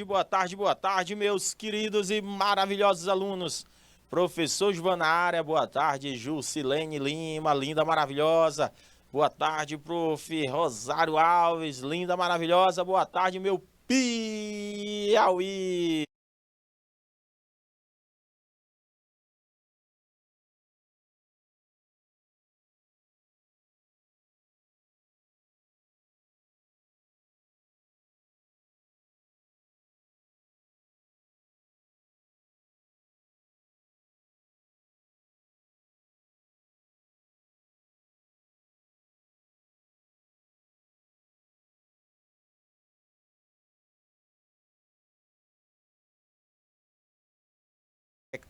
boa tarde, meus queridos e maravilhosos alunos. Professor Givan na área, boa tarde, Jusilene Lima, linda, maravilhosa. Boa tarde, prof. Rosário Alves, linda, maravilhosa. Boa tarde, meu Piauí.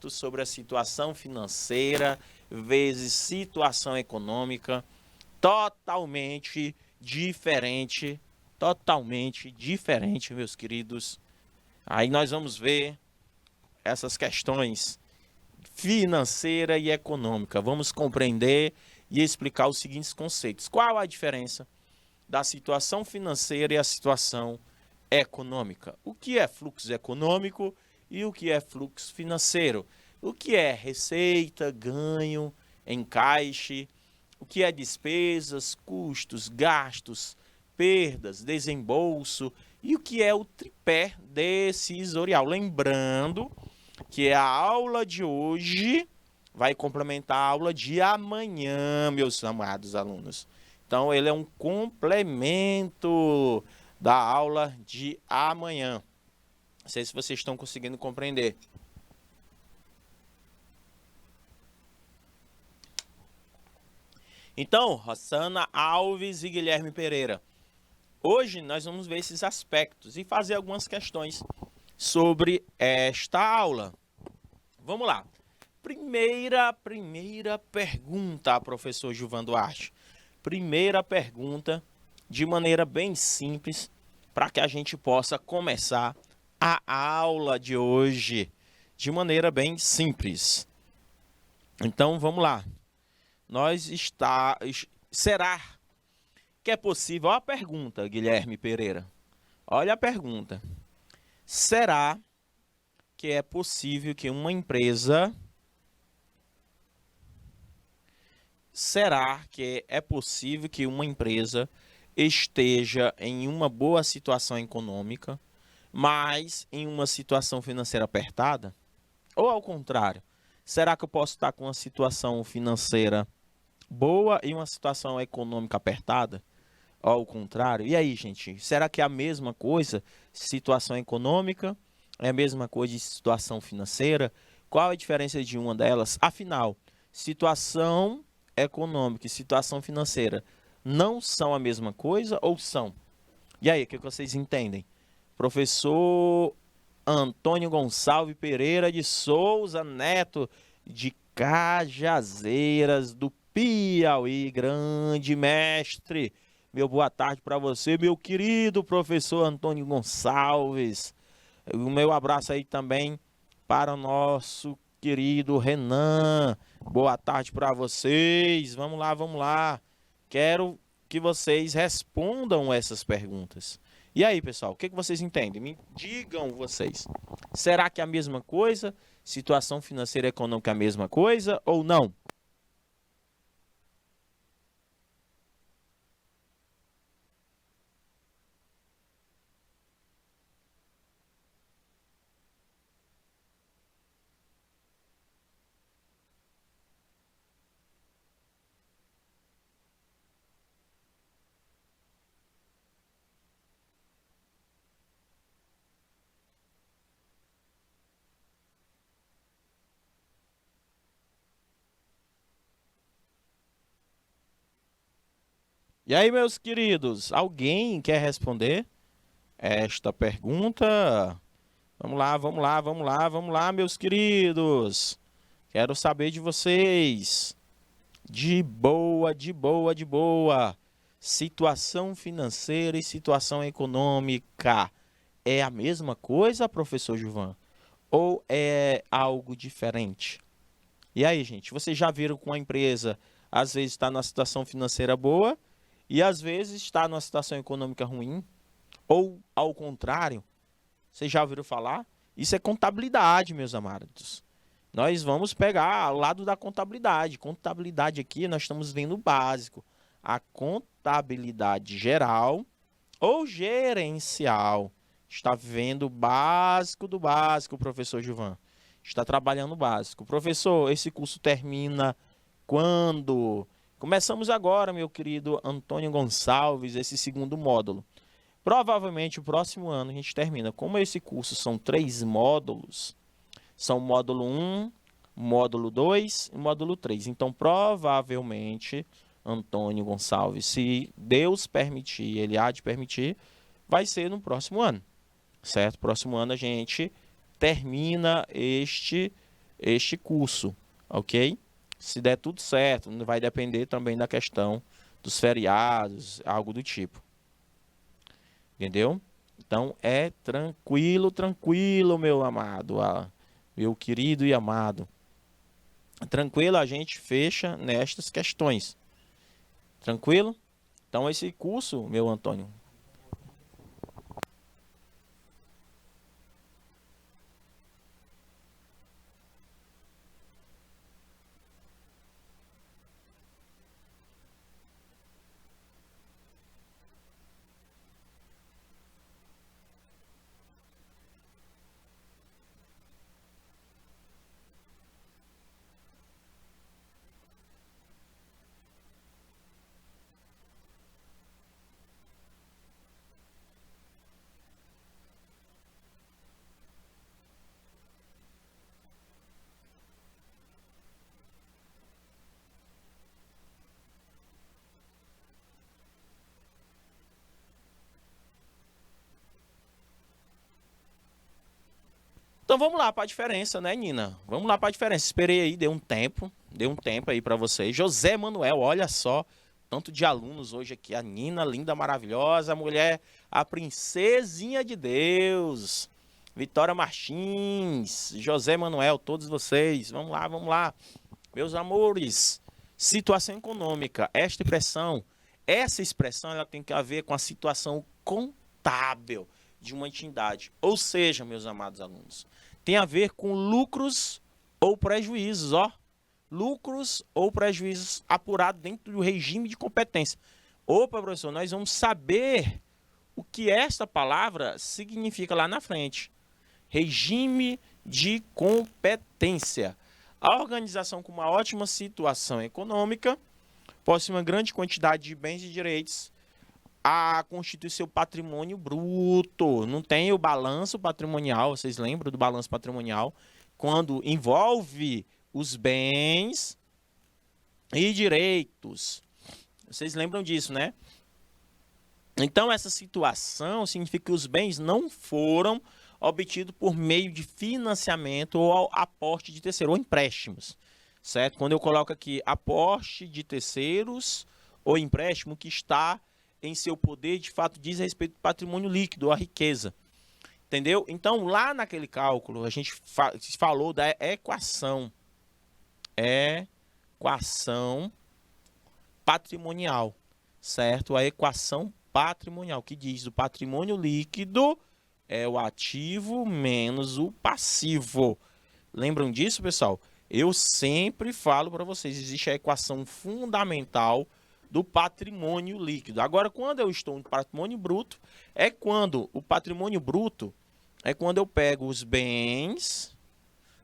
Sobre a situação financeira vezes situação econômica totalmente diferente, meus queridos. Aí nós vamos ver essas questões financeira e econômica. Vamos compreender e explicar os seguintes conceitos. Qual a diferença da situação financeira e a situação econômica? O que é fluxo econômico e o que é fluxo financeiro? O que é receita, ganho, encaixe? O que é despesas, custos, gastos, perdas, desembolso? E o que é o tripé decisorial? Lembrando que a aula de hoje vai complementar a aula de amanhã, meus amados alunos. Então, ele é um complemento da aula de amanhã. Não sei se vocês estão conseguindo compreender. Então, Rossana Alves e Guilherme Pereira, hoje nós vamos ver esses aspectos e fazer algumas questões sobre esta aula. Vamos lá. Primeira pergunta, professor Givan Duarte. Primeira pergunta, de maneira bem simples, para que a gente possa começar a aula de hoje de maneira bem simples. Então, vamos lá. Será que é possível? Olha a pergunta, Guilherme Pereira. Olha a pergunta. Será que é possível que uma empresa... Será que é possível que uma empresa esteja em uma boa situação econômica, mas em uma situação financeira apertada? Ou ao contrário, será que eu posso estar com uma situação financeira boa e uma situação econômica apertada? Ou ao contrário? E aí, gente, será que é a mesma coisa? Situação econômica é a mesma coisa de situação financeira? Qual a diferença de uma delas? Afinal, situação econômica e situação financeira não são a mesma coisa ou são? E aí, o que vocês entendem? Professor Antônio Gonçalves Pereira de Souza Neto, de Cajazeiras, do Piauí, grande mestre. Meu boa tarde para você, meu querido professor Antônio Gonçalves. O meu abraço aí também para o nosso querido Renan. Boa tarde para vocês. Vamos lá, vamos lá. Quero que vocês respondam essas perguntas. E aí, pessoal, o que vocês entendem? Me digam vocês. Será que é a mesma coisa? Situação financeira e econômica é a mesma coisa ou não? E aí, meus queridos, alguém quer responder esta pergunta? Vamos lá, vamos lá, vamos lá, vamos lá, meus queridos. Quero saber de vocês. De boa, de boa, de boa. Situação financeira e situação econômica é a mesma coisa, professor Gilvan? Ou é algo diferente? E aí, gente, vocês já viram que uma empresa às vezes está numa situação financeira boa e às vezes está numa situação econômica ruim? Ou, ao contrário, Vocês já ouviram falar? Isso é contabilidade, meus amados. Nós vamos pegar o lado da contabilidade. Contabilidade aqui, nós estamos vendo o básico. A contabilidade geral ou gerencial. Está vendo o básico do básico, professor Gilvan. Está trabalhando o básico. Professor, esse curso termina quando? Começamos agora, meu querido Antônio Gonçalves, esse segundo módulo. Provavelmente o próximo ano a gente termina. Como esse curso são 3 módulos, são módulo 1, módulo 2 e módulo 3. Então, provavelmente, Antônio Gonçalves, se Deus permitir, ele há de permitir, vai ser no próximo ano, certo? Próximo ano a gente termina este curso, ok? Se der tudo certo, não vai depender também da questão dos feriados, algo do tipo. Entendeu? Então, é tranquilo, tranquilo, meu amado, meu querido e amado. Tranquilo, a gente fecha nestas questões. Tranquilo? Então, esse curso, meu Antônio, então vamos lá para a diferença, né, Nina? Vamos lá para a diferença. Esperei aí, deu um tempo aí para vocês. José Manuel, olha só, tanto de alunos hoje aqui. A Nina, linda, maravilhosa, a mulher, a princesinha de Deus. Vitória Martins, José Manuel, todos vocês. Vamos lá, vamos lá. Meus amores, situação econômica, essa expressão ela tem que ver com a situação contábil de uma entidade. Ou seja, meus amados alunos, tem a ver com lucros ou prejuízos, ó. Lucros ou prejuízos apurados dentro do regime de competência. Opa, professor, nós vamos saber o que esta palavra significa lá na frente. Regime de competência. A organização com uma ótima situação econômica, possui uma grande quantidade de bens e direitos, a constitui seu patrimônio bruto. Não tem o balanço patrimonial, vocês lembram do balanço patrimonial? Quando envolve os bens e direitos. Vocês lembram disso, né? Então, essa situação significa que os bens não foram obtidos por meio de financiamento ou aporte de terceiro, ou empréstimos, certo? Quando eu coloco aqui aporte de terceiros ou empréstimo que está em seu poder, de fato, diz respeito ao patrimônio líquido, a riqueza. Entendeu? Então, lá naquele cálculo, a gente falou da equação patrimonial, certo? A equação patrimonial, que diz o patrimônio líquido é o ativo menos o passivo. Lembram disso, pessoal? Eu sempre falo para vocês, existe a equação fundamental do patrimônio líquido. Agora, quando eu estou no patrimônio bruto, é quando o patrimônio bruto é quando eu pego os bens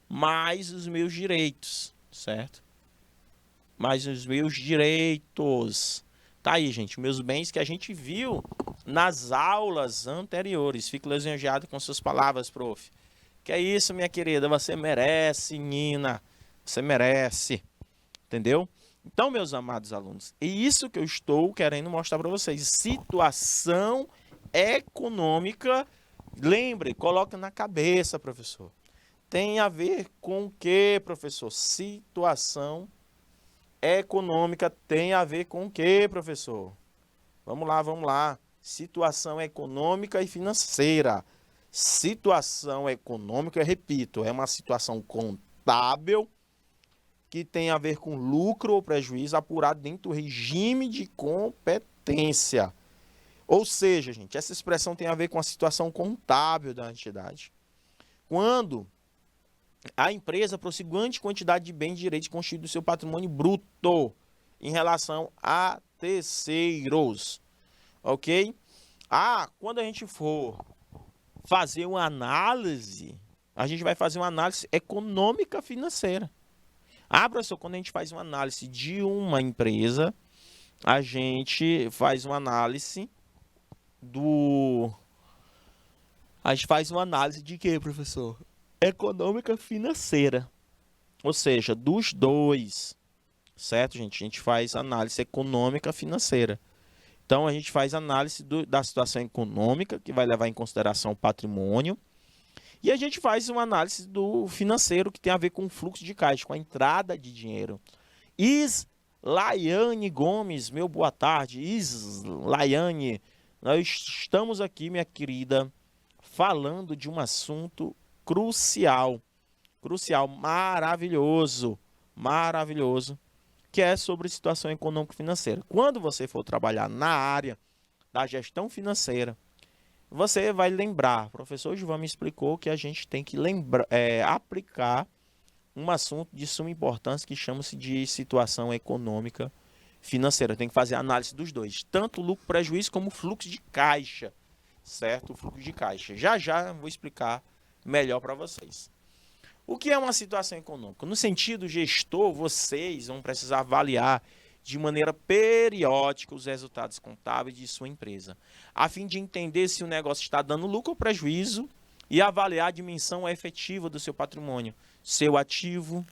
mais os meus direitos, certo? Mais os meus direitos. Tá aí, gente, meus bens que a gente viu nas aulas anteriores. Fico lisonjeado com suas palavras, prof. Que é isso, minha querida, você merece, Nina. Você merece. Entendeu? Então, meus amados alunos, é isso que eu estou querendo mostrar para vocês. Situação econômica. Lembre, coloca na cabeça, professor. Tem a ver com o que, professor? Situação econômica tem a ver com o que, professor? Vamos lá, vamos lá. Situação econômica e financeira. Situação econômica, eu repito, é uma situação contábil que tem a ver com lucro ou prejuízo apurado dentro do regime de competência. Ou seja, gente, essa expressão tem a ver com a situação contábil da entidade. Quando a empresa possui grande quantidade de bens e direitos constituídos do seu patrimônio bruto em relação a terceiros, ok? Quando a gente for fazer uma análise, a gente vai fazer uma análise econômica financeira. Professor, quando a gente faz uma análise de uma empresa, a gente faz uma análise A gente faz uma análise de quê, professor? Econômica financeira. Ou seja, dos dois. Certo, gente? A gente faz análise econômica financeira. Então, a gente faz análise da situação econômica, que vai levar em consideração o patrimônio. E a gente faz uma análise do financeiro, que tem a ver com o fluxo de caixa, com a entrada de dinheiro. Laiane Gomes, meu boa tarde. Laiane, nós estamos aqui, minha querida, falando de um assunto crucial, maravilhoso, que é sobre situação econômica e financeira. Quando você for trabalhar na área da gestão financeira, você vai lembrar, o professor Gilvan me explicou que a gente tem que aplicar um assunto de suma importância que chama-se de situação econômica financeira. Tem que fazer análise dos dois, tanto o lucro prejuízo como o fluxo de caixa, certo? O fluxo de caixa. Já vou explicar melhor para vocês. O que é uma situação econômica? No sentido gestor, vocês vão precisar avaliar de maneira periódica os resultados contábeis de sua empresa, a fim de entender se o negócio está dando lucro ou prejuízo e avaliar a dimensão efetiva do seu patrimônio, seu ativo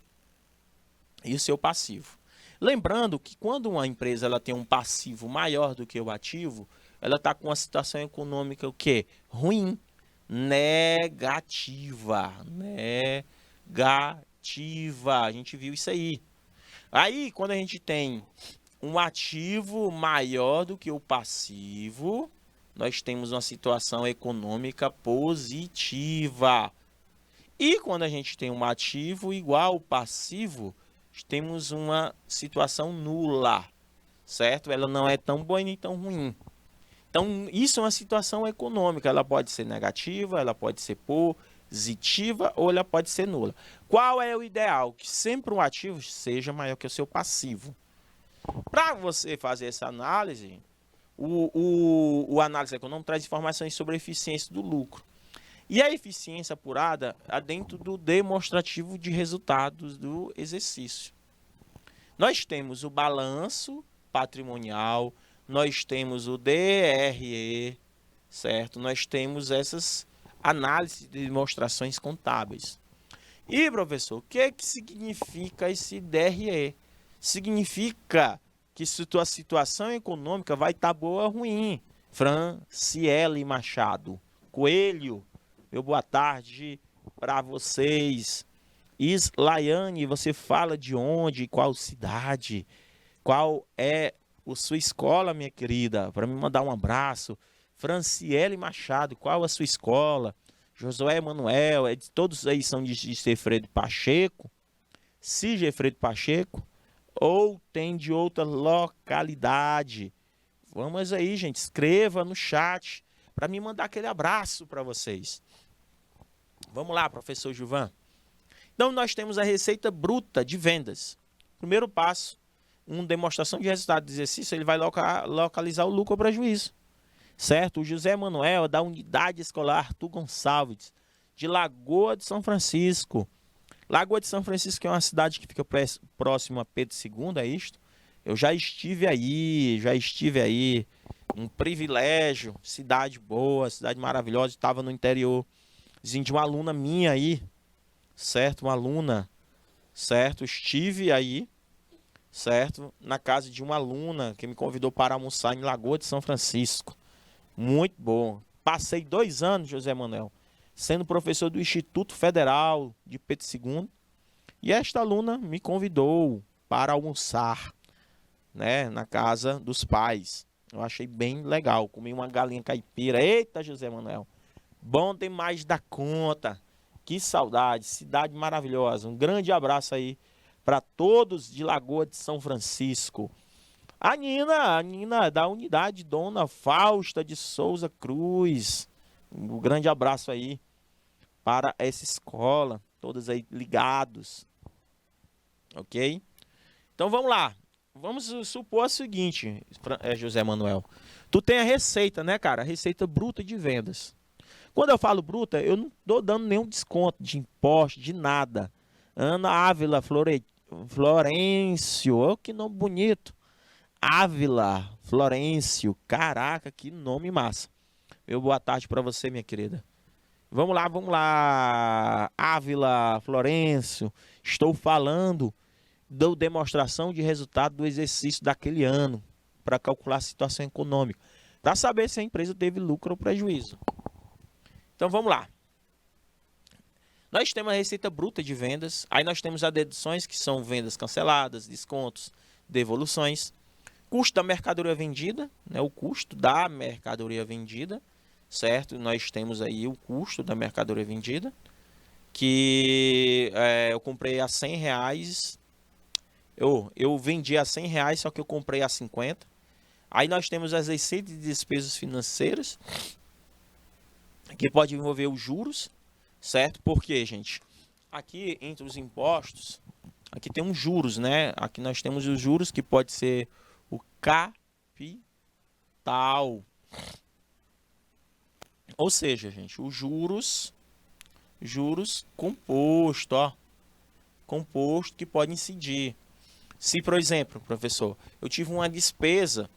e o seu passivo. Lembrando que quando uma empresa ela tem um passivo maior do que o ativo, ela está com uma situação econômica o quê? Ruim, negativa. A gente viu isso aí. Aí, quando a gente tem um ativo maior do que o passivo, nós temos uma situação econômica positiva. E quando a gente tem um ativo igual ao passivo, temos uma situação nula, certo? Ela não é tão boa nem tão ruim. Então, isso é uma situação econômica. Ela pode ser negativa, ela pode ser positiva ou ela pode ser nula. Qual é o ideal? Que sempre um ativo seja maior que o seu passivo. Para você fazer essa análise, o análise econômico traz informações sobre a eficiência do lucro. E a eficiência apurada é dentro do demonstrativo de resultados do exercício. Nós temos o balanço patrimonial, nós temos o DRE, certo? Nós temos essas análises de demonstrações contábeis. E, professor, o que significa esse DRE? Significa que a situação econômica vai estar boa ou ruim. Franciele Machado Coelho, meu boa tarde para vocês. Laiane, você fala de onde, qual cidade, qual é a sua escola, minha querida, para me mandar um abraço. Franciele Machado, qual a sua escola? Josué Emanuel, todos aí são de Sigefredo Pacheco, Sigefredo Pacheco, ou tem de outra localidade? Vamos aí, gente, escreva no chat para me mandar aquele abraço para vocês. Vamos lá, professor Gilvan. Então, nós temos a receita bruta de vendas. Primeiro passo, uma demonstração de resultado de exercício, ele vai localizar o lucro ou prejuízo. Certo? O José Manuel, da Unidade Escolar Arthur Gonçalves, de Lagoa de São Francisco. Lagoa de São Francisco é uma cidade que fica próxima a Pedro II, é isto? Eu já estive aí. Um privilégio, cidade boa, cidade maravilhosa. Estava no interior, de uma aluna minha aí, certo? Uma aluna, certo? Estive aí, certo? Na casa de uma aluna que me convidou para almoçar em Lagoa de São Francisco. Muito bom. Passei 2 anos, José Manuel, sendo professor do Instituto Federal de Pedro II. E esta aluna me convidou para almoçar, né, na casa dos pais. Eu achei bem legal. Comi uma galinha caipira. Eita, José Manuel. Bom demais da conta. Que saudade. Cidade maravilhosa. Um grande abraço aí para todos de Lagoa de São Francisco. A Nina da unidade Dona Fausta de Souza Cruz. Um grande abraço aí para essa escola, todos aí ligados, ok? Então vamos lá. Vamos supor o seguinte, José Manuel. Tu tem a receita, né, cara? A receita bruta de vendas. Quando eu falo bruta, eu não tô dando nenhum desconto de imposto, de nada. Ana Ávila Florencio, oh, que nome bonito. Ávila Florencio, caraca, que nome massa. Meu boa tarde para você, minha querida. Vamos lá, vamos lá. Ávila Florencio, estou falando da demonstração de resultado do exercício daquele ano para calcular a situação econômica, para saber se a empresa teve lucro ou prejuízo. Então vamos lá. Nós temos a receita bruta de vendas, aí nós temos as deduções, que são vendas canceladas, descontos, devoluções, custo da mercadoria vendida, né, o custo da mercadoria vendida, certo? Nós temos aí o custo da mercadoria vendida, que eu comprei a R$100, eu vendi a R$100, só que eu comprei a 50. Aí nós temos as receitas de despesas financeiras, que pode envolver os juros, certo? Porque, gente, aqui entre os impostos, aqui tem uns juros, né? Aqui nós temos os juros, que pode ser o capital. Ou seja, gente, os juros composto, ó, composto que pode incidir. Se, por exemplo, professor, eu tive uma despesa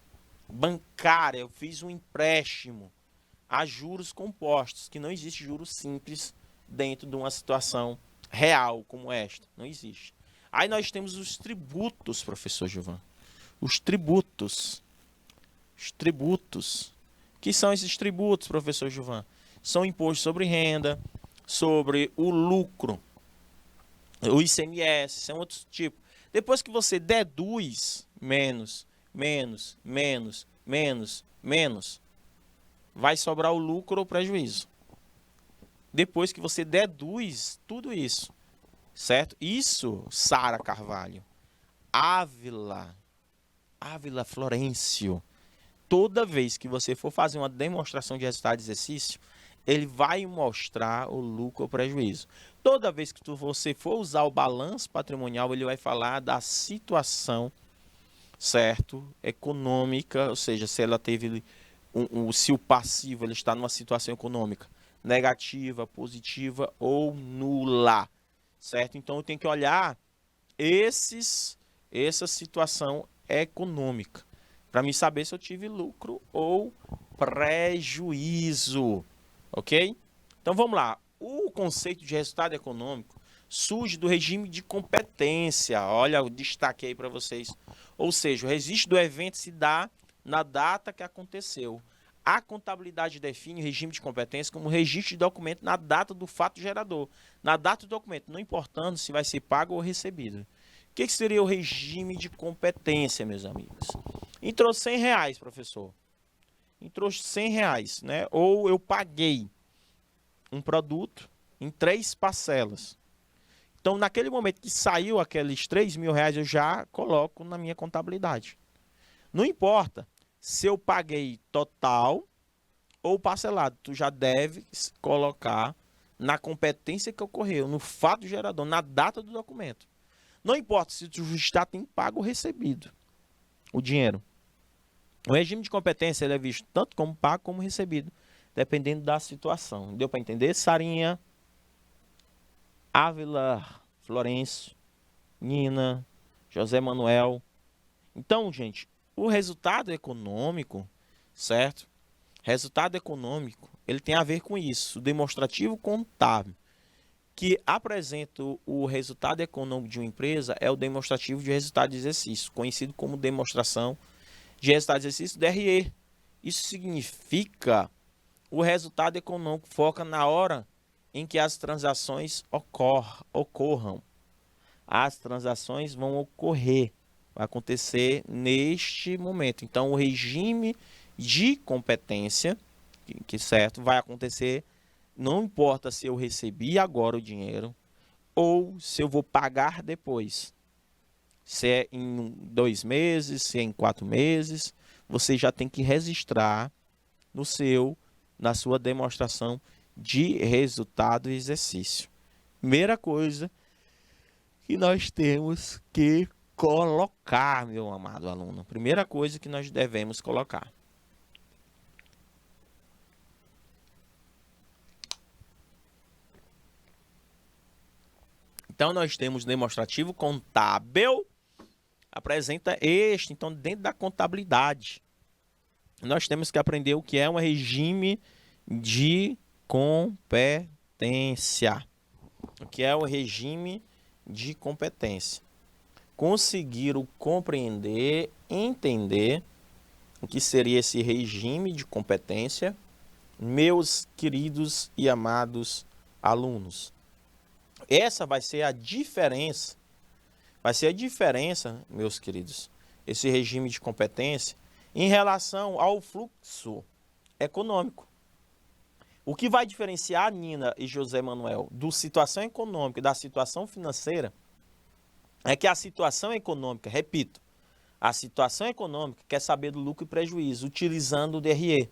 bancária, eu fiz um empréstimo a juros compostos, que não existe juros simples dentro de uma situação real como esta, não existe. Aí nós temos os tributos, professor Gilvan. Os tributos. Os tributos. O que são esses tributos, professor Gilvan? São impostos sobre renda, sobre o lucro, o ICMS, são outros tipos. Depois que você deduz menos, vai sobrar o lucro ou prejuízo. Depois que você deduz tudo isso, certo? Isso, Sara Carvalho, Ávila Florencio, toda vez que você for fazer uma demonstração de resultado de exercício, ele vai mostrar o lucro ou prejuízo. Toda vez que você for usar o balanço patrimonial, ele vai falar da situação, certo? Econômica, ou seja, se ela teve se o passivo ele está numa situação econômica negativa, positiva ou nula, certo? Então eu tenho que olhar essa situação econômica para me saber se eu tive lucro ou prejuízo, ok? Então vamos lá. O conceito de resultado econômico surge do regime de competência. Olha o destaque aí para vocês. Ou seja, o registro do evento se dá na data que aconteceu. A contabilidade define o regime de competência como registro de documento na data do fato gerador. Na data do documento, não importando se vai ser pago ou recebido. O que seria o regime de competência, meus amigos? Entrou R$100, professor. Entrou R$100, né? Ou eu paguei um produto em 3 parcelas. Então, naquele momento que saiu aqueles R$3.000, eu já coloco na minha contabilidade. Não importa se eu paguei total ou parcelado, tu já deve colocar na competência que ocorreu, no fato gerador, na data do documento. Não importa se tu já tem pago ou recebido o dinheiro. O regime de competência ele é visto tanto como pago como recebido, dependendo da situação. Deu para entender? Sarinha, Ávila, Florencio, Nina, José Manuel. Então, gente, o resultado econômico, certo? Resultado econômico, ele tem a ver com isso. O demonstrativo contábil que apresenta o resultado econômico de uma empresa é o demonstrativo de resultado de exercício, conhecido como demonstração de resultado de exercício, DRE. Isso significa o resultado econômico foca na hora em que as transações ocorram. As transações vão ocorrer, vai acontecer neste momento. Então, o regime de competência, que certo, vai acontecer, não importa se eu recebi agora o dinheiro ou se eu vou pagar depois. se é em 2 meses, se é em 4 meses, você já tem que registrar na sua demonstração de resultado e exercício. Primeira coisa que nós temos que colocar, meu amado aluno. Primeira coisa que nós devemos colocar. Então, nós temos demonstrativo contábil, apresenta este. Então, dentro da contabilidade, nós temos que aprender o que é um regime de competência. O que é o regime de competência? Conseguir compreender, entender o que seria esse regime de competência, meus queridos e amados alunos. Essa vai ser a diferença, meus queridos, esse regime de competência em relação ao fluxo econômico. O que vai diferenciar Nina e José Manuel da situação econômica e da situação financeira é que a situação econômica, repito, a situação econômica quer saber do lucro e prejuízo utilizando o DRE.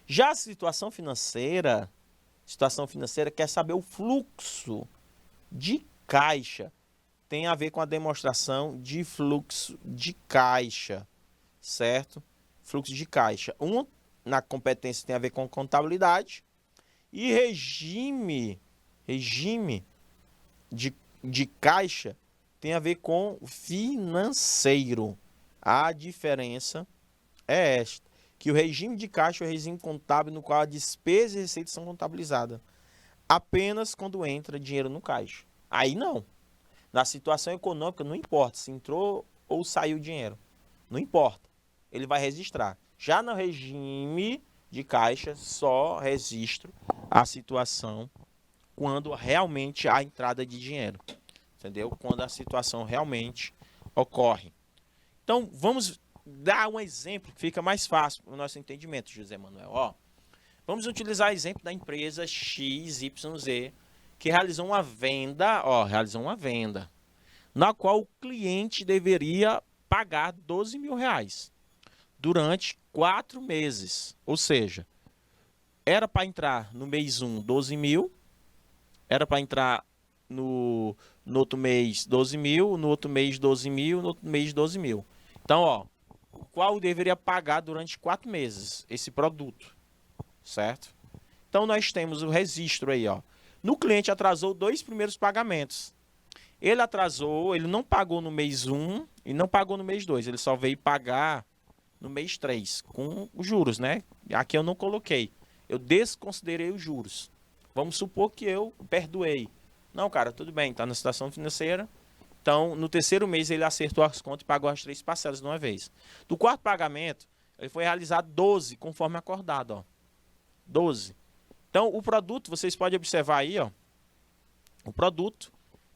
Já a situação financeira quer saber o fluxo de caixa. Tem a ver com a demonstração de fluxo de caixa, certo? Fluxo de caixa. Na competência tem a ver com contabilidade e regime de caixa tem a ver com financeiro. A diferença é esta, que o regime de caixa é o regime contábil no qual a despesa e receita são contabilizadas apenas quando entra dinheiro no caixa. Aí não. Na situação econômica não importa se entrou ou saiu dinheiro. Não importa. Ele vai registrar. Já no regime de caixa, só registro a situação quando realmente há entrada de dinheiro. Entendeu? Quando a situação realmente ocorre. Então, vamos dar um exemplo que fica mais fácil para o nosso entendimento, José Manuel. Ó, vamos utilizar o exemplo da empresa XYZ, que realizou uma venda, na qual o cliente deveria pagar 12 mil reais durante 4 meses. Ou seja, era para entrar no mês 1, 12 mil, era para entrar no outro mês 12 mil, no outro mês 12 mil, no outro mês 12 mil. Então, ó, qual deveria pagar durante 4 meses esse produto, certo? Então, nós temos o registro aí, ó. No cliente atrasou 2 primeiros pagamentos. Ele atrasou, ele não pagou no mês 1 e não pagou no mês 2. Ele só veio pagar no mês 3, com os juros, né? Aqui eu não coloquei. Eu desconsiderei os juros. Vamos supor que eu perdoei. Não, cara, tudo bem, tá na situação financeira. Então, no terceiro mês, ele acertou as contas e pagou as 3 parcelas de uma vez. Do quarto pagamento, ele foi realizado 12, conforme acordado, ó. 12. Então, o produto, vocês podem observar aí, ó. O produto,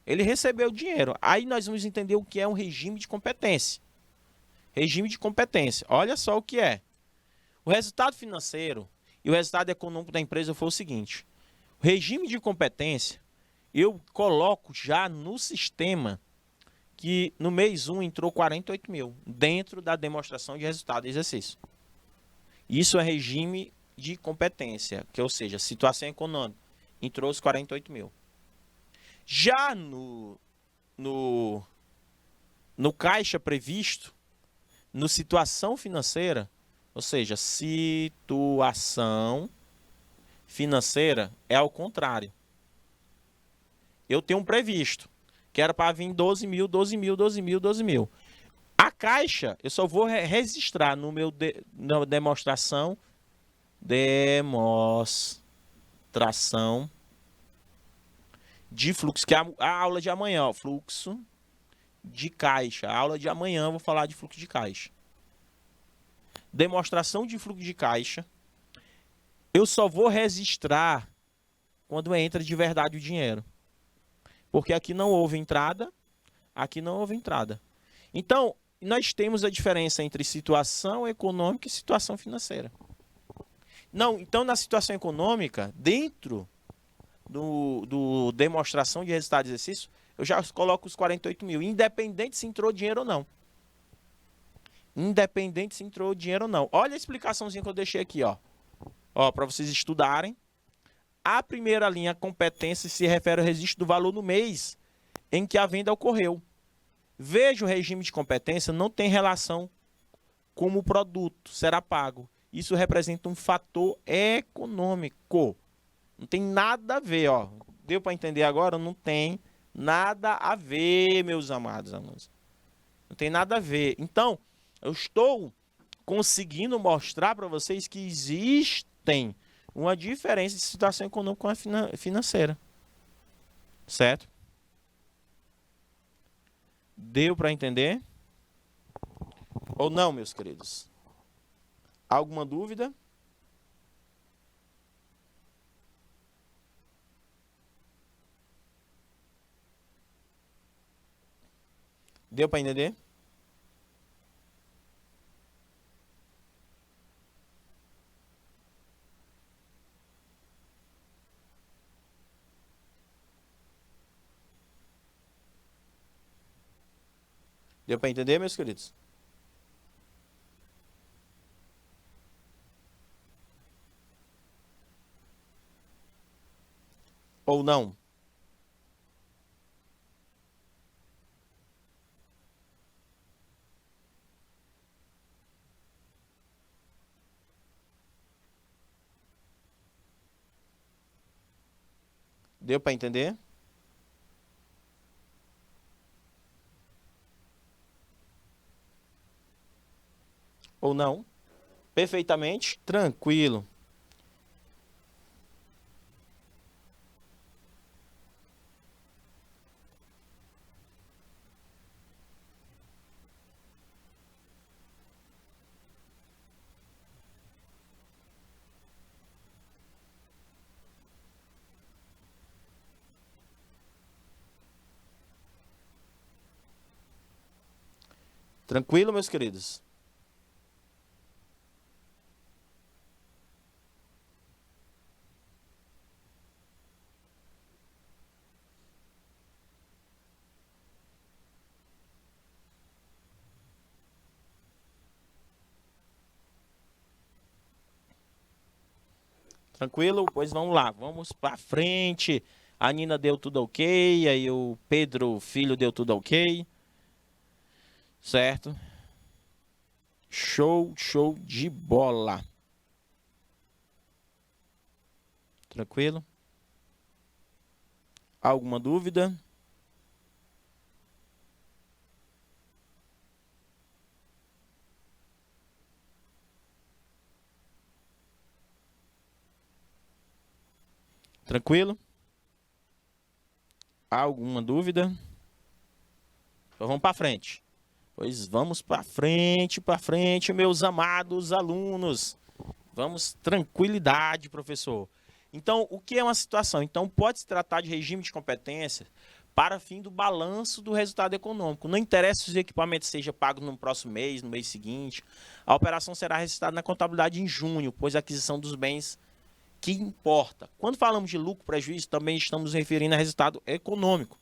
ele recebeu dinheiro. Aí nós vamos entender o que é um regime de competência. Regime de competência. Olha só o que é. O resultado financeiro e o resultado econômico da empresa foi o seguinte. O regime de competência, eu coloco já no sistema que no mês 1 entrou 48 mil dentro da demonstração de resultado e exercício. Isso é regime de competência, que ou seja, situação econômica, entrou os 48 mil. Já no caixa previsto, no situação financeira, ou seja, situação financeira é ao contrário. Eu tenho um previsto, que era para vir 12 mil, 12 mil, 12 mil, 12 mil. A caixa, eu só vou registrar no meu na demonstração de fluxo, que é a aula de amanhã, ó, fluxo de caixa. A aula de amanhã eu vou falar de fluxo de caixa. Demonstração de fluxo de caixa. Eu só vou registrar quando entra de verdade o dinheiro. Porque aqui não houve entrada, aqui não houve entrada. Então, nós temos a diferença entre situação econômica e situação financeira. Não, então, na situação econômica, dentro do demonstração de resultado de exercício, eu já coloco os 48 mil, independente se entrou dinheiro ou não. Independente se entrou dinheiro ou não. Olha a explicaçãozinha que eu deixei aqui, ó. Ó, para vocês estudarem. A primeira linha, competência, se refere ao registro do valor no mês em que a venda ocorreu. Veja, o regime de competência não tem relação como o produto será pago. Isso representa um fator econômico. Não tem nada a ver, ó. Deu para entender agora? Não tem nada a ver, meus amados alunos. Não tem nada a ver. Então, eu estou conseguindo mostrar para vocês que existem uma diferença de situação econômica com a financeira. Certo? Deu para entender? Ou não, meus queridos? Alguma dúvida? Deu para entender? Deu para entender, meus queridos? Ou não? Deu para entender? Ou não? Perfeitamente tranquilo. Tranquilo, meus queridos? Tranquilo? Pois vamos lá, vamos para frente. A Nina deu tudo ok, aí o Pedro, filho, deu tudo ok. Certo? Show, show de bola. Tranquilo? Alguma dúvida? Tranquilo? Alguma dúvida? Então vamos para frente. Pois vamos para frente, meus amados alunos. Vamos, tranquilidade, professor. Então, o que é uma situação? Então, pode se tratar de regime de competência para fim do balanço do resultado econômico. Não interessa se os equipamentos sejam pagos no próximo mês, no mês seguinte. A operação será registrada na contabilidade em junho, pois a aquisição dos bens que importa. Quando falamos de lucro, prejuízo, também estamos nos referindo a resultado econômico.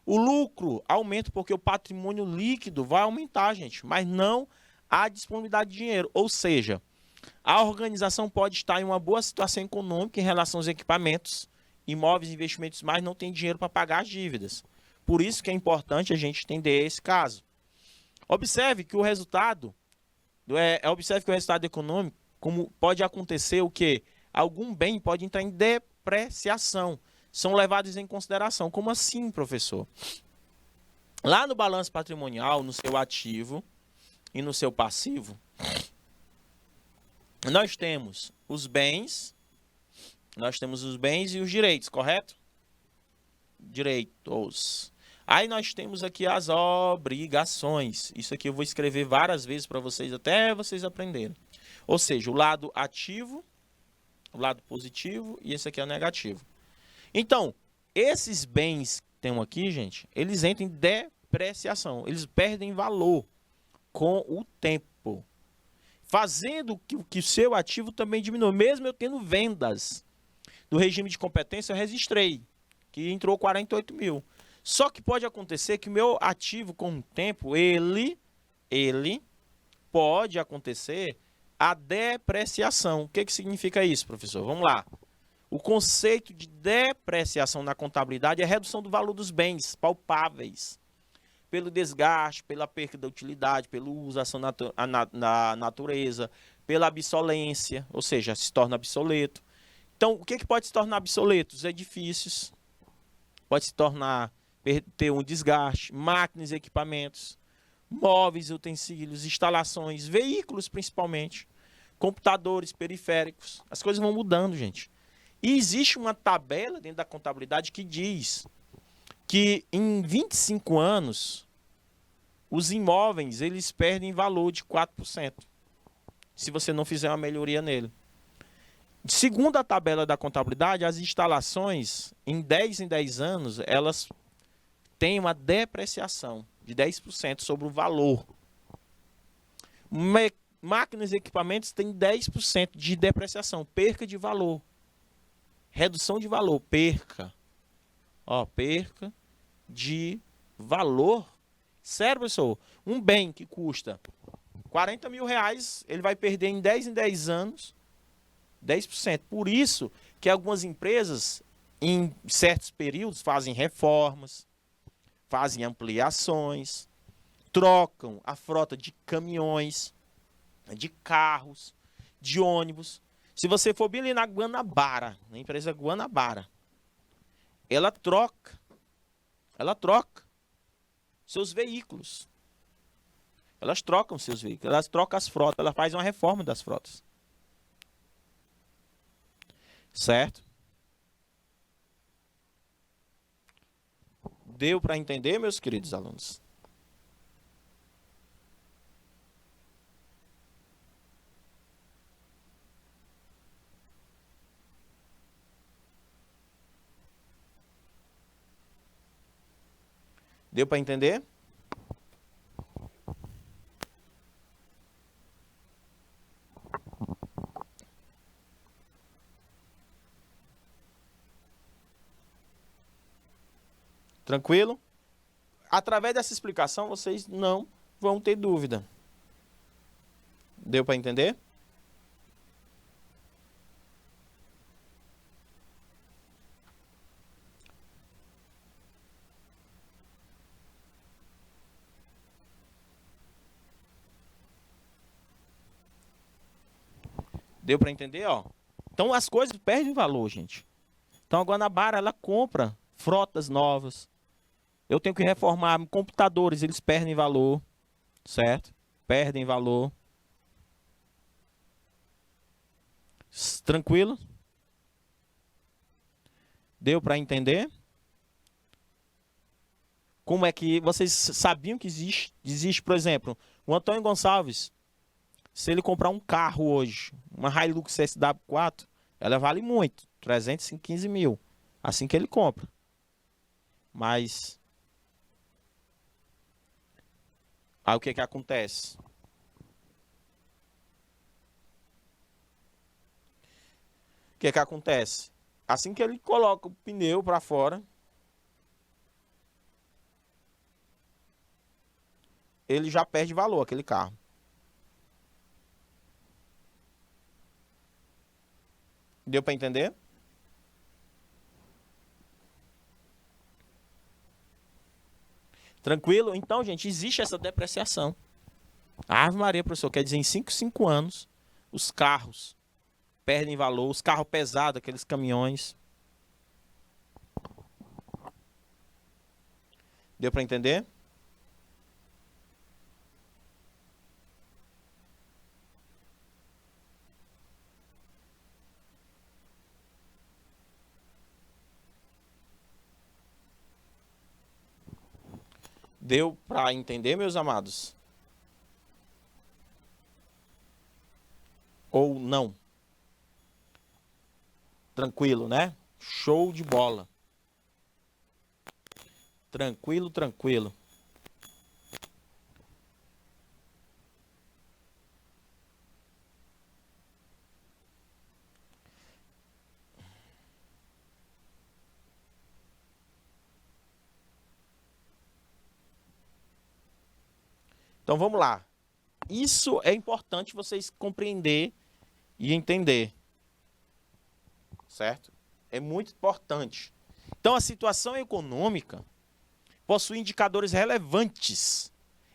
O lucro aumenta porque o patrimônio líquido vai aumentar, gente, mas não a disponibilidade de dinheiro. Ou seja, a organização pode estar em uma boa situação econômica em relação aos equipamentos, imóveis e investimentos, mas não tem dinheiro para pagar as dívidas. Por isso que é importante a gente entender esse caso. Observe que o resultado econômico, como pode acontecer o que algum bem pode entrar em depreciação, são levados em consideração. Como assim, professor? Lá no balanço patrimonial, no seu ativo e no seu passivo, nós temos os bens e os direitos, correto? Direitos. Aí nós temos aqui as obrigações. Isso aqui eu vou escrever várias vezes para vocês, até vocês aprenderem. Ou seja, o lado ativo, o lado positivo e esse aqui é o negativo. Então, esses bens que tem aqui, gente, eles entram em depreciação. Eles perdem valor com o tempo, fazendo que o seu ativo também diminua. Mesmo eu tendo vendas do regime de competência, eu registrei que entrou 48 mil. Só que pode acontecer que o meu ativo, com o tempo, ele pode acontecer a depreciação. O que que significa isso, professor? Vamos lá. O conceito de depreciação na contabilidade é a redução do valor dos bens palpáveis, pelo desgaste, pela perda da utilidade, pelo uso ação na natureza, pela obsolência, ou seja, se torna obsoleto. Então, o que que pode se tornar obsoleto? Os edifícios, pode se tornar, ter um desgaste, máquinas e equipamentos, móveis, utensílios, instalações, veículos principalmente, computadores, periféricos. As coisas vão mudando, gente. E existe uma tabela dentro da contabilidade que diz que em 25 anos os imóveis eles perdem valor de 4%, se você não fizer uma melhoria nele. Segundo a tabela da contabilidade, as instalações em 10 anos, elas têm uma depreciação de 10% sobre o valor. Máquinas e equipamentos têm 10% de depreciação, perca de valor. Redução de valor, perca. Ó, perca de valor. Sério, professor? Um bem que custa 40 mil reais, ele vai perder em 10 anos 10%. Por isso que algumas empresas, em certos períodos, fazem reformas, fazem ampliações, trocam a frota de caminhões, de carros, de ônibus. Se você for bem ali na Guanabara, na empresa Guanabara, ela troca seus veículos. Elas trocam seus veículos, elas trocam as frotas, ela faz uma reforma das frotas. Certo? Deu para entender, meus queridos alunos? Deu para entender? Tranquilo? Através dessa explicação, vocês não vão ter dúvida. Deu para entender? Deu para entender, ó? Então as coisas perdem valor, gente. Então a Guanabara, ela compra frotas novas. Eu tenho que reformar computadores, eles perdem valor, certo? Perdem valor. Tranquilo? Deu para entender? Como é que vocês sabiam que existe, por exemplo, o Antônio Gonçalves, se ele comprar um carro hoje, uma Hilux SW4, ela vale muito, 315 mil, assim que ele compra. Mas aí o que que acontece? O que que acontece? Assim que ele coloca o pneu para fora, ele já perde valor, aquele carro. Deu para entender? Tranquilo? Então, gente, existe essa depreciação. A Ave Maria, professor, quer dizer, em 5 anos, os carros perdem valor, os carros pesados, aqueles caminhões. Deu para entender? Deu para entender, meus amados? Ou não? Tranquilo, né? Show de bola. Tranquilo, tranquilo. Então vamos lá. Isso é importante vocês compreender e entender. Certo? É muito importante. Então a situação econômica possui indicadores relevantes.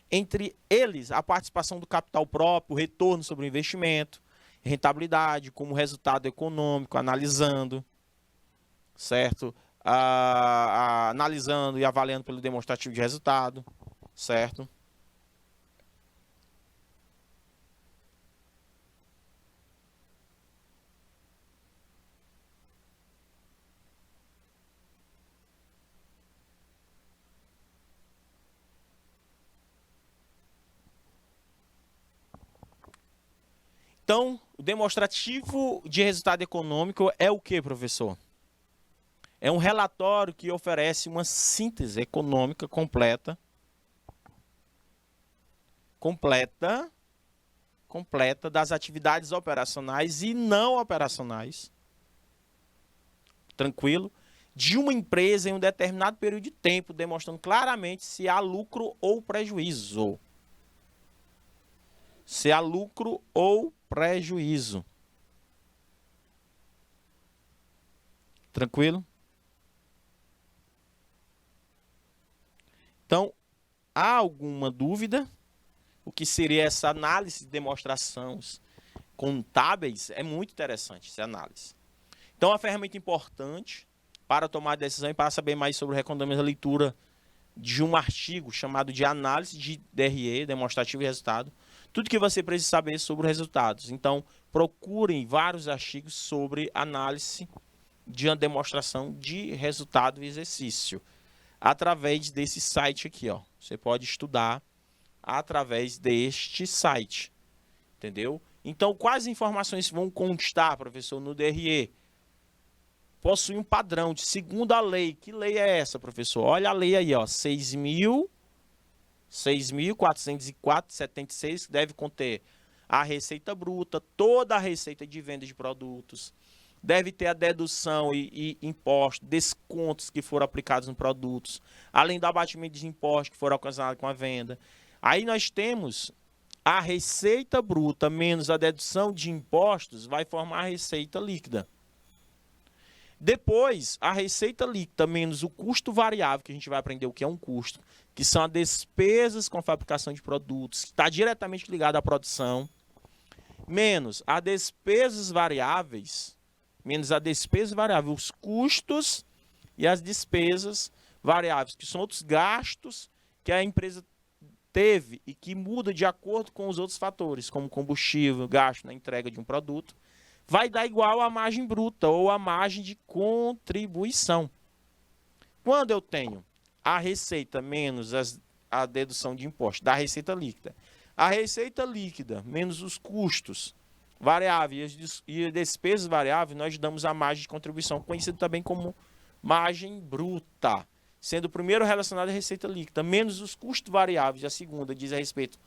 Entre eles, a participação do capital próprio, o retorno sobre o investimento, rentabilidade, como resultado econômico, analisando, certo? Analisando e avaliando pelo demonstrativo de resultado, certo? Então, o demonstrativo de resultado econômico é o que, professor? É um relatório que oferece uma síntese econômica completa das atividades operacionais e não operacionais, tranquilo, de uma empresa em um determinado período de tempo, demonstrando claramente se há lucro ou prejuízo. Se há lucro ou prejuízo. Tranquilo? Então, há alguma dúvida? O que seria essa análise de demonstrações contábeis? É muito interessante essa análise. Então, é uma ferramenta importante para tomar decisão e para saber mais sobre o recomendamento da leitura de um artigo chamado de análise de DRE, demonstrativo e resultado. Tudo que você precisa saber sobre os resultados. Então, procurem vários artigos sobre análise de uma demonstração de resultado e exercício. Através desse site aqui, ó. Você pode estudar através deste site. Entendeu? Então, quais informações vão constar, professor, no DRE? Possui um padrão de segundo a lei. Que lei é essa, professor? Olha a lei aí, ó, 6.404/76, que deve conter a receita bruta, toda a receita de venda de produtos. Deve ter a dedução e impostos, descontos que foram aplicados nos produtos, além do abatimento de impostos que foram ocasionados com a venda. Aí nós temos a receita bruta menos a dedução de impostos vai formar a receita líquida. Depois, a receita líquida menos o custo variável, que a gente vai aprender o que é um custo, que são as despesas com a fabricação de produtos, que está diretamente ligado à produção, menos as despesas variáveis, os custos e as despesas variáveis, que são outros gastos que a empresa teve e que muda de acordo com os outros fatores, como combustível, gasto na entrega de um produto, vai dar igual à margem bruta ou à margem de contribuição. Quando eu tenho a receita menos a dedução de imposto da receita líquida, a receita líquida menos os custos variáveis e despesas variáveis, nós damos a margem de contribuição, conhecida também como margem bruta, sendo o primeiro relacionado à receita líquida, menos os custos variáveis, e a segunda diz a respeito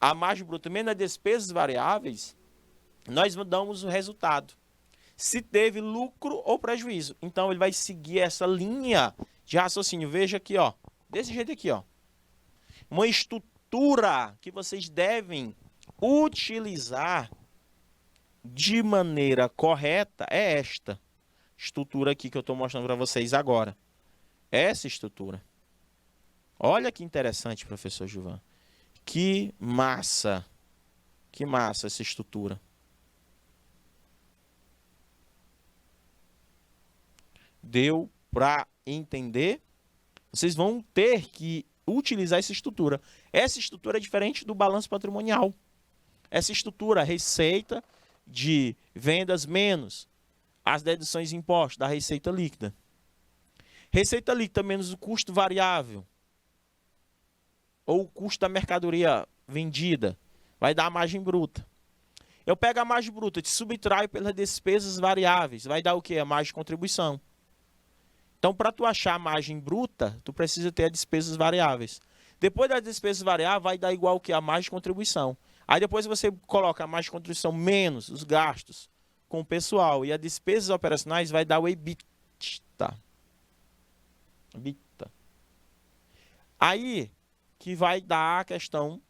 à margem bruta menos as despesas variáveis, nós damos o resultado. Se teve lucro ou prejuízo. Então, ele vai seguir essa linha de raciocínio. Veja aqui, ó. Desse jeito aqui, ó. Uma estrutura que vocês devem utilizar de maneira correta é esta estrutura aqui que eu estou mostrando para vocês agora. Essa estrutura. Olha que interessante, professor Gilvan. Que massa. Que massa essa estrutura. Deu para entender? Vocês vão ter que utilizar essa estrutura. Essa estrutura é diferente do balanço patrimonial. Essa estrutura, receita de vendas menos as deduções de impostos da receita líquida. Receita líquida menos o custo variável ou o custo da mercadoria vendida vai dar a margem bruta. Eu pego a margem bruta, te subtraio pelas despesas variáveis, vai dar o quê? A margem de contribuição. Então, para tu achar a margem bruta, tu precisa ter as despesas variáveis. Depois das despesas variáveis, vai dar igual que a margem de contribuição. Aí depois você coloca a margem de contribuição menos os gastos com o pessoal e as despesas operacionais vai dar o EBITDA. Aí que vai dar a questão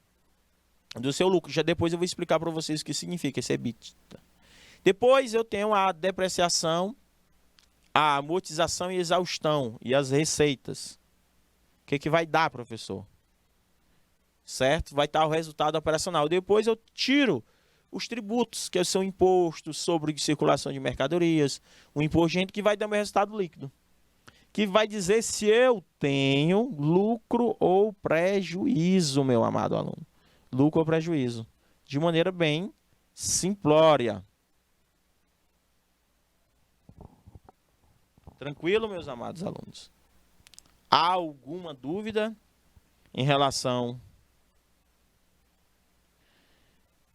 do seu lucro. Já depois eu vou explicar para vocês o que significa esse EBITDA. Depois eu tenho a depreciação, a amortização e exaustão e as receitas. O que vai dar, professor? Certo? Vai estar o resultado operacional. Depois eu tiro os tributos, que são impostos sobre circulação de mercadorias, o imposto de renda, que vai dar meu resultado líquido, que vai dizer se eu tenho lucro ou prejuízo, meu amado aluno. Lucro ou prejuízo. De maneira bem simplória. Tranquilo, meus amados alunos? Há alguma dúvida em relação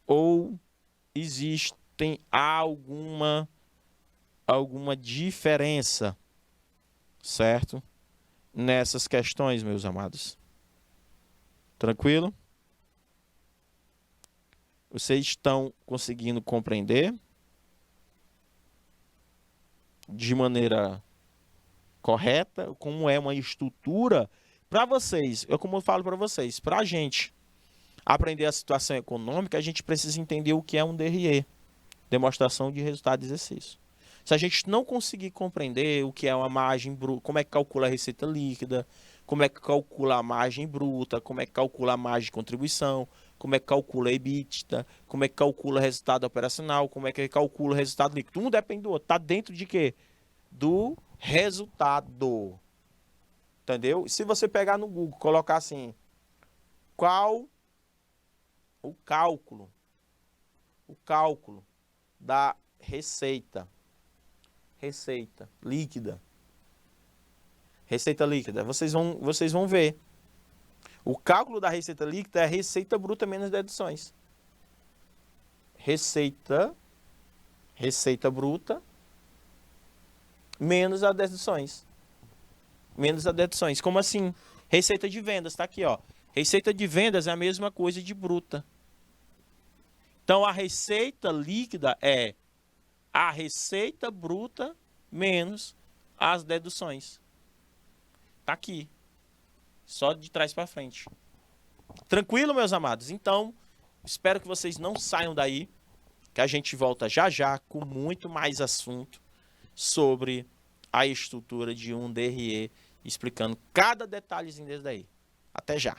ou existem alguma diferença, certo? Nessas questões, meus amados. Tranquilo? Vocês estão conseguindo compreender de maneira correta como é uma estrutura para vocês? Como eu falo para vocês, para a gente aprender a situação econômica, a gente precisa entender o que é um DRE, demonstração de resultado de exercício. Se a gente não conseguir compreender o que é uma margem bruta, como é que calcula a receita líquida, como é que calcula a margem bruta, como é que calcula a margem de contribuição, como é que calcula a EBITDA, como é que calcula o resultado operacional, como é que calcula o resultado líquido. Um depende do outro. Está dentro de quê? Do resultado. Entendeu? Se você pegar no Google, colocar assim, qual o cálculo da receita líquida. Receita líquida. Vocês vão ver. O cálculo da receita líquida é a receita bruta menos deduções. Receita bruta menos as deduções. Menos as deduções. Como assim? Receita de vendas, tá aqui, ó. Receita de vendas é a mesma coisa de bruta. Então, a receita líquida é a receita bruta menos as deduções. Tá aqui. Só de trás para frente. Tranquilo, meus amados? Então, espero que vocês não saiam daí, que a gente volta já já com muito mais assunto sobre a estrutura de um DRE, explicando cada detalhezinho desse daí. Até já!